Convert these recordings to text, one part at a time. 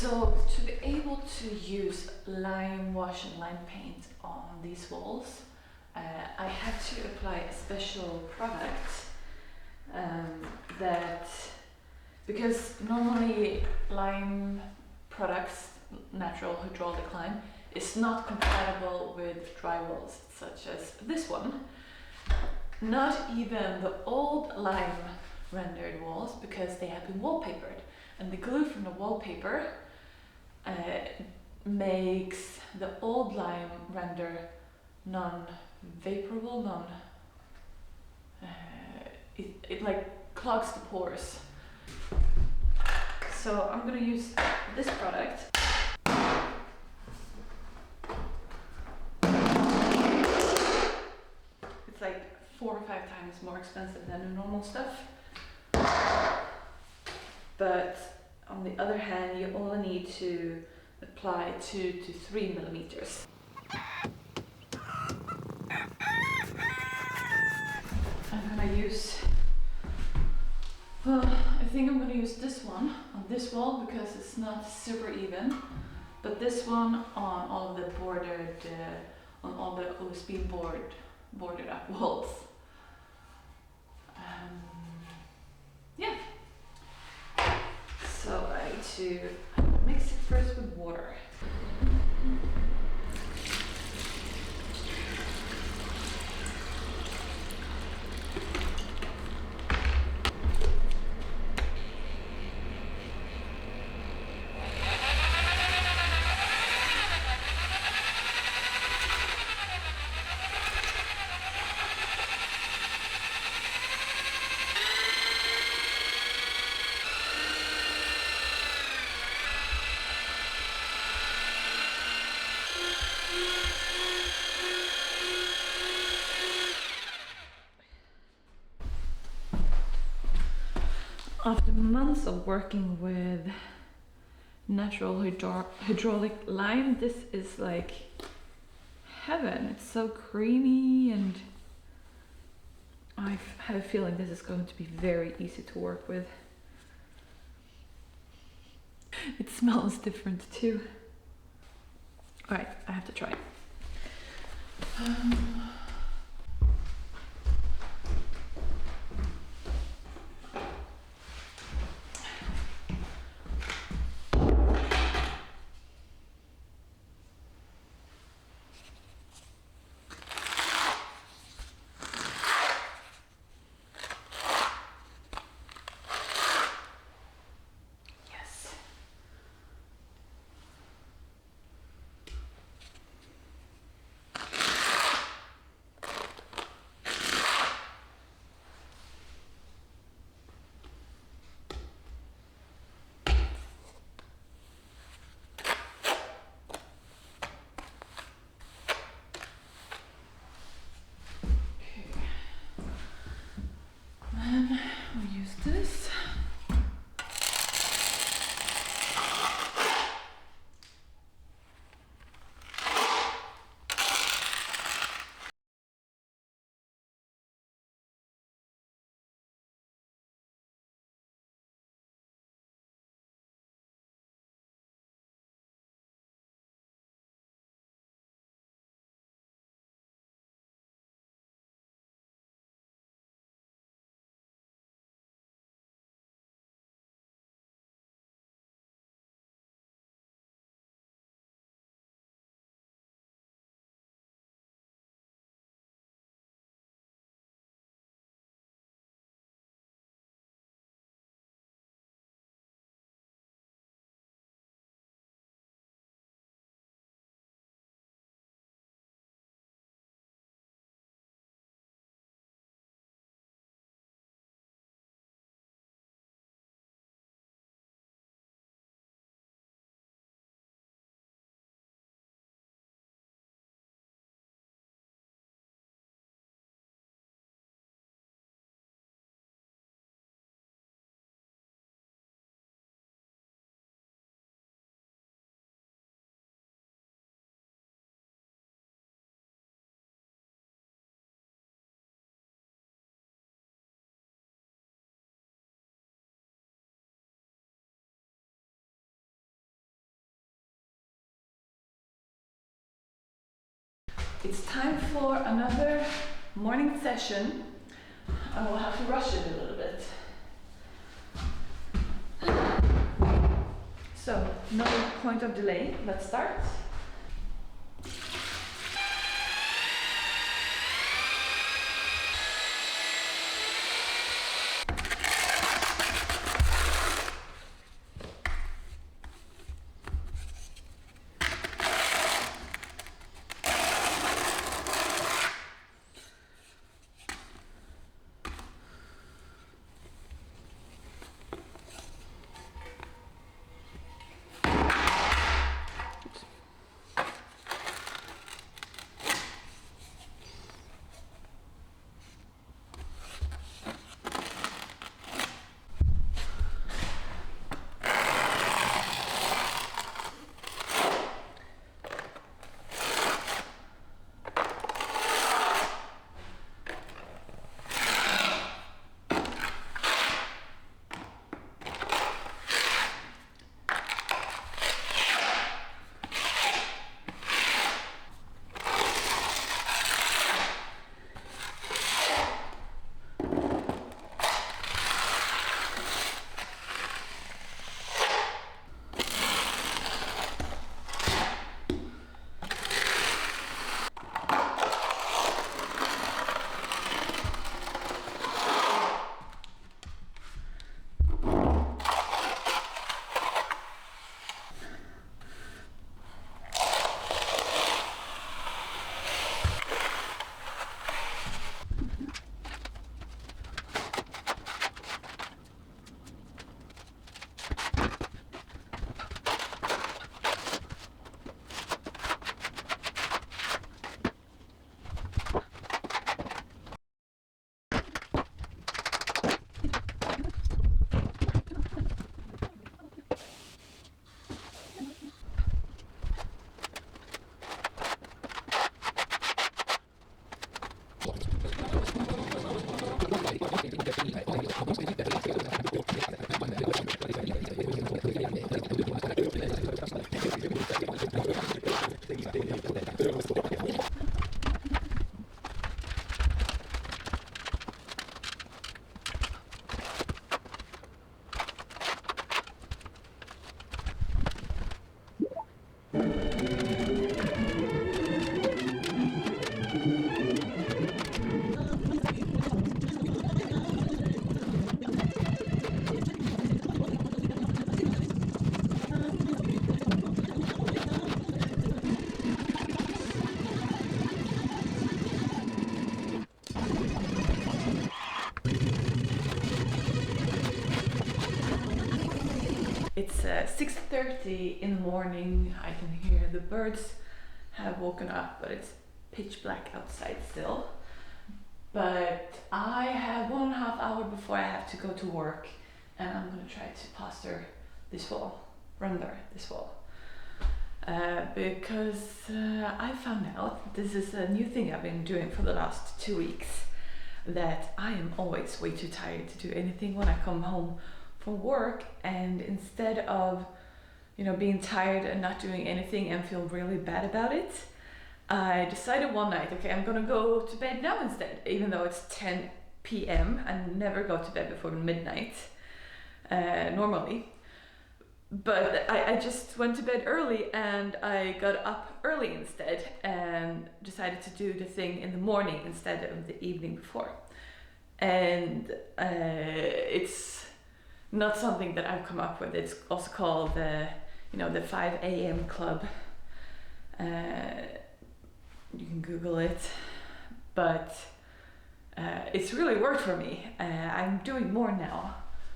So to be able to use lime wash and lime paint on these walls, I had to apply a special product that, because normally lime products, natural hydraulic lime, is not compatible with dry walls such as this one. Not even the old lime rendered walls, because they have been wallpapered, and the glue from the wallpaper makes the old lime render non-vaporable, it like clogs the pores. So I'm gonna use this product. It's like 4 or 5 times more expensive than the normal stuff. But on the other hand, you only need to apply 2 to 3 millimeters. I'm gonna use, I think I'm gonna use this one on this wall because it's not super even, but this one on all the bordered, on all the OSB boarded up walls. Yeah. So I need to mix it first with water. After months of working with natural hydraulic lime, this is like heaven. It's so creamy, and I have a feeling this is going to be very easy to work with. It smells different too. All right, I have to try. It's time for another morning session. I will have to rush it a little bit. So, no point of delay, let's start. It's 6:30 in the morning. I can hear the birds have woken up, but it's pitch black outside still. But I have 1.5 hours before I have to go to work, and I'm gonna try to plaster this wall, render this wall. Because I found out, this is a new thing I've been doing for the last 2 weeks, that I am always way too tired to do anything when I come home from work, and instead of being tired and not doing anything and feel really bad about it, I decided one night, okay, I'm gonna go to bed now instead, even though it's 10 p.m. I never go to bed before midnight normally, but I just went to bed early and I got up early instead and decided to do the thing in the morning instead of the evening before. And it's not something that I've come up with. It's also called the 5 a.m. club. You can Google it, but it's really worked for me. I'm doing more now,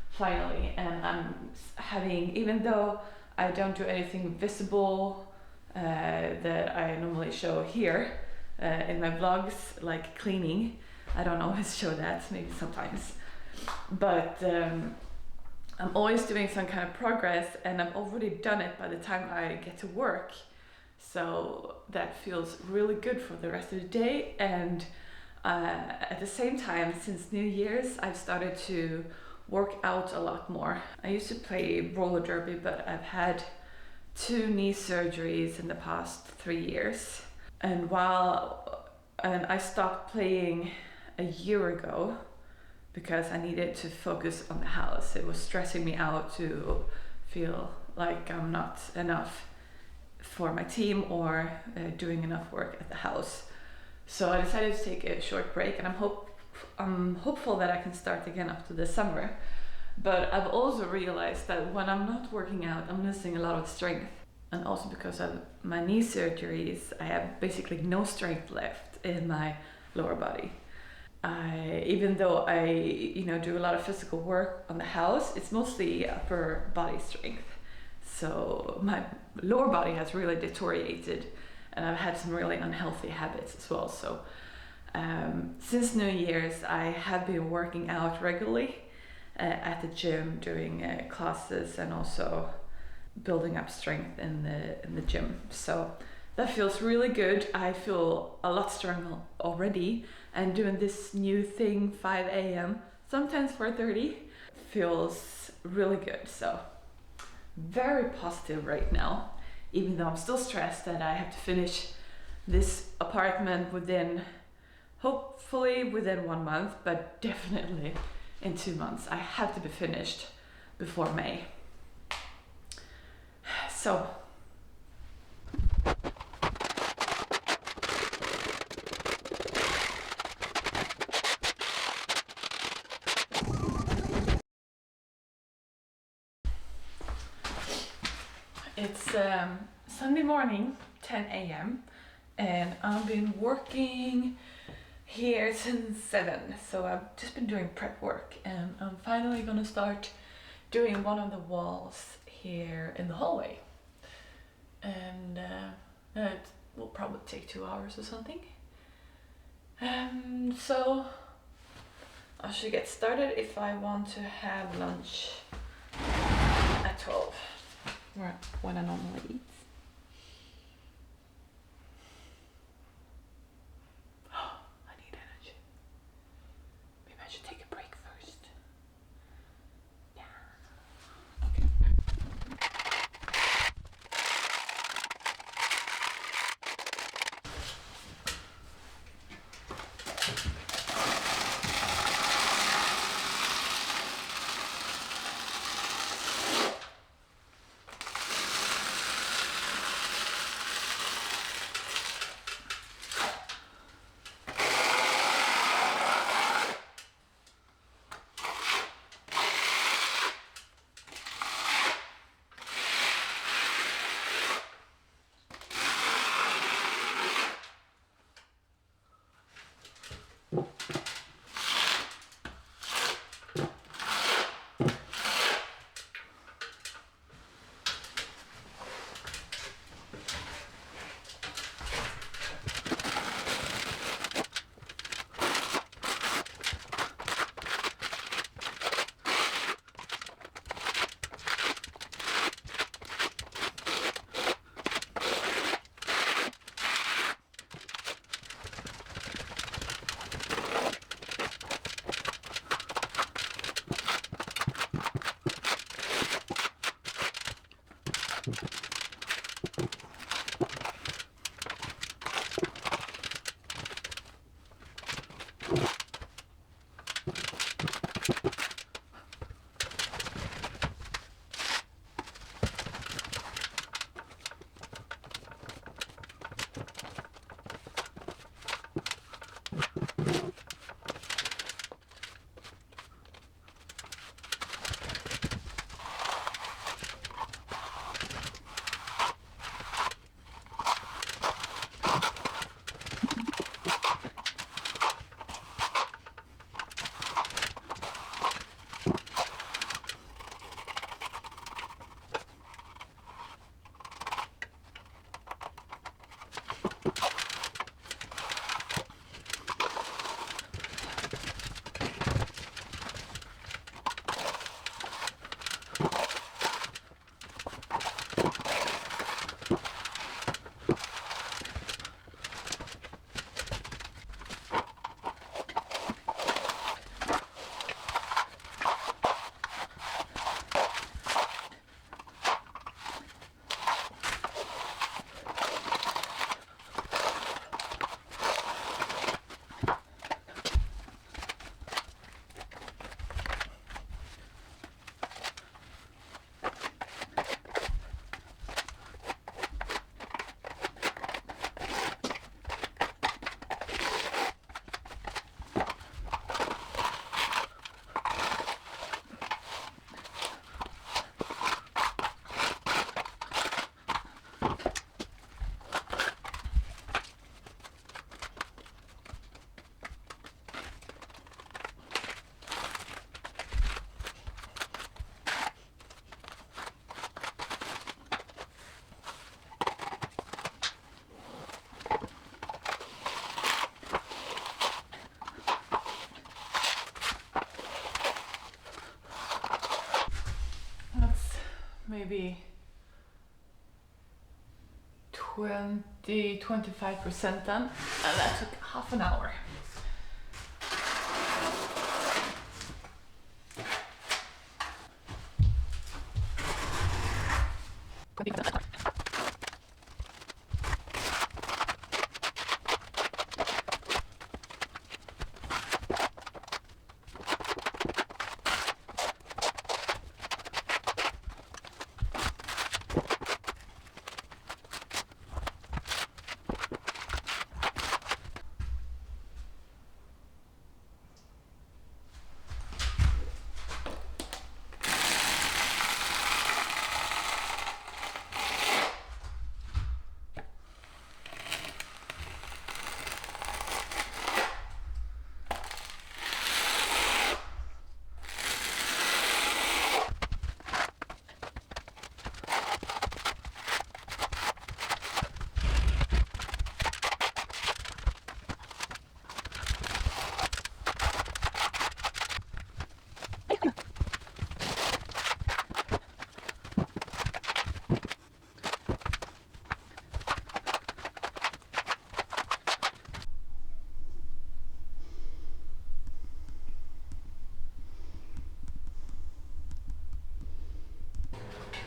finally, and I'm having, even though I don't do anything visible that I normally show here in my vlogs, like cleaning. I don't always show that, maybe sometimes, but I'm always doing some kind of progress, and I've already done it by the time I get to work. So that feels really good for the rest of the day. And at the same time, since New Year's, I've started to work out a lot more. I used to play roller derby, but I've had 2 knee surgeries in the past 3 years. And I stopped playing a year ago because I needed to focus on the house. It was stressing me out to feel like I'm not enough for my team or doing enough work at the house. So I decided to take a short break, and I'm hopeful that I can start again after the summer. But I've also realized that when I'm not working out, I'm losing a lot of strength. And also because of my knee surgeries, I have basically no strength left in my lower body. Even though I do a lot of physical work on the house, it's mostly upper body strength. So my lower body has really deteriorated, and I've had some really unhealthy habits as well. So since New Year's, I have been working out regularly at the gym, doing classes, and also building up strength in the gym. So that feels really good. I feel a lot stronger already, and doing this new thing 5 a.m. sometimes 4:30 feels really good. So very positive right now, even though I'm still stressed that I have to finish this apartment hopefully within 1 month, but definitely in 2 months. I have to be finished before May. So it's Sunday morning, 10 a.m. and I've been working here since 7. So I've just been doing prep work, and I'm finally gonna start doing one of the walls here in the hallway. And it will probably take 2 hours or something. So I should get started if I want to have lunch at 12, when I normally eat. I need energy. Maybe I should take a break first. Yeah. Okay. maybe 20-25% done, and that took half an hour.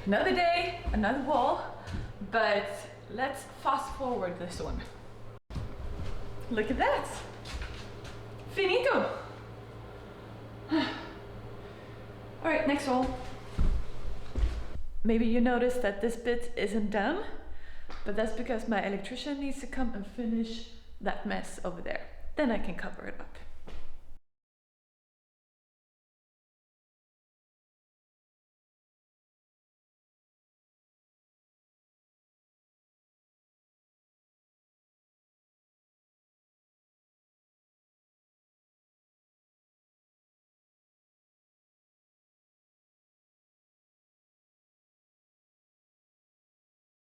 Another day, another wall, but let's fast forward this one. Look at that! Finito! Alright, next wall. Maybe you noticed that this bit isn't done, but that's because my electrician needs to come and finish that mess over there. Then I can cover it up.